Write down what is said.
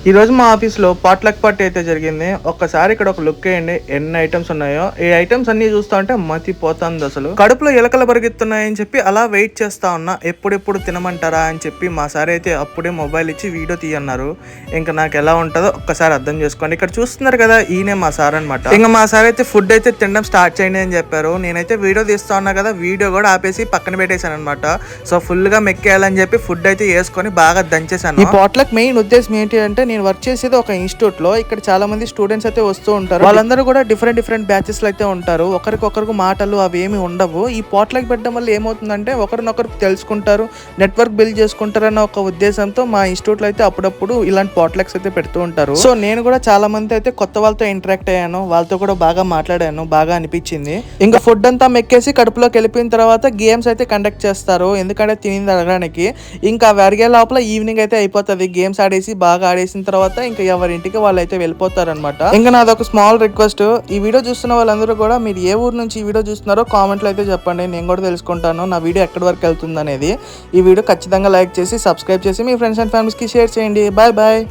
ఈ రోజు మా ఆఫీస్‌లో పాట్‌లక్ పార్టీ అయితే జరిగింది. ఒక్కసారి ఇక్కడ ఒక లుక్ ఎయండి. ఎన్ని ఐటెమ్స్ ఉన్నాయో. ఈ ఐటెమ్స్ అన్నీ చూస్తా ఉంటే మతిపోతందసలు. కడుపులో ఎలకలు పరిగెత్తున్నాయని చెప్పి అలా వెయిట్ చేస్తా ఉన్నా. ఎప్పుడెప్పుడు తినమంటారా అని చెప్పి మా సార్ అయితే అప్పుడే మొబైల్ ఇచ్చి వీడియో తీయన్నారు. ఇంక నాకెలా ఉంటదో ఒక్కసారి అర్థం చేసుకోండి. ఇక్కడ చూస్తున్నారు కదా! ఈయనే మా సార్ అనమాట. ఇంక మా సార్ అయితే ఫుడ్ అయితే తినడం స్టార్ట్ చేయండి అని చెప్పారు. నేనైతే వీడియో తీస్తా ఉన్నా కదా! వీడియో కూడా ఆపేసి పక్కన పెట్టేశాననమాట. సో ఫుల్‌గా మెక్కేయాలని చెప్పి ఫుడ్ అయితే యేసుకొని బాగా దంచేశాను. ఈ పాట్‌లక్ మెయిన్ ఉద్దేశం ఏంటి అంటే నేను వర్క్ చేసేది ఒక ఇన్స్టిట్యూట్లో. ఇక్కడ చాలా మంది స్టూడెంట్స్ అయితే వస్తూ ఉంటారు. వాళ్ళందరూ కూడా డిఫరెంట్ బ్యాచెస్‌లో అయితే ఉంటారు. ఒకరికొకరికి మాటలు అవి ఏమి ఉండవు. ఈ పాట్‌లక్ పెట్టడం వల్ల ఏమవుతుందంటే ఒకరినొకరు తెలుసుకుంటారు, నెట్వర్క్ బిల్డ్ చేసుకుంటారన్న ఒక ఉద్దేశంతో మా ఇన్స్టిట్యూట్లో అయితే అప్పుడప్పుడు ఇలాంటి పాట్‌లక్స్ అయితే పెడుతూ ఉంటారు. సో నేను కూడా చాలా మంది అయితే కొత్త వాళ్ళతో ఇంటరాక్ట్ అయ్యాను. వాళ్ళతో కూడా బాగా మాట్లాడాను. బాగా అనిపించింది. ఇంకా ఫుడ్ అంతా మెక్కేసి కడుపులోకి వెళ్ళిపోయిన తర్వాత గేమ్స్ అయితే కండక్ట్ చేస్తారు. ఎందుకంటే తినింది అడగడానికి. ఇంకా అవి అడిగే లోపల ఈవినింగ్ అయితే అయిపోతుంది. గేమ్స్ ఆడేసి బాగా ఆడేసిన తర్వాత ఇంకా ఎవరింటికి వాళ్ళు అయితే వెళ్ళిపోతారనమాట. ఇంకా నాదొక స్మాల్ రిక్వెస్ట్, ఈ వీడియో చూస్తున్న వాళ్ళందరూ కూడా మీరు ఏ ఊరు నుంచి ఈ వీడియో చూస్తున్నారో కామెంట్లో అయితే చెప్పండి. నేను కూడా తెలుసుకుంటాను నా వీడియో ఎక్కడి వరకు వెళ్తుంది అనేది. ఈ వీడియో ఖచ్చితంగా లైక్ చేసి సబ్స్క్రైబ్ చేసి మీ ఫ్రెండ్స్ అండ్ ఫ్యామిలీస్కి షేర్ చేయండి. Bye bye.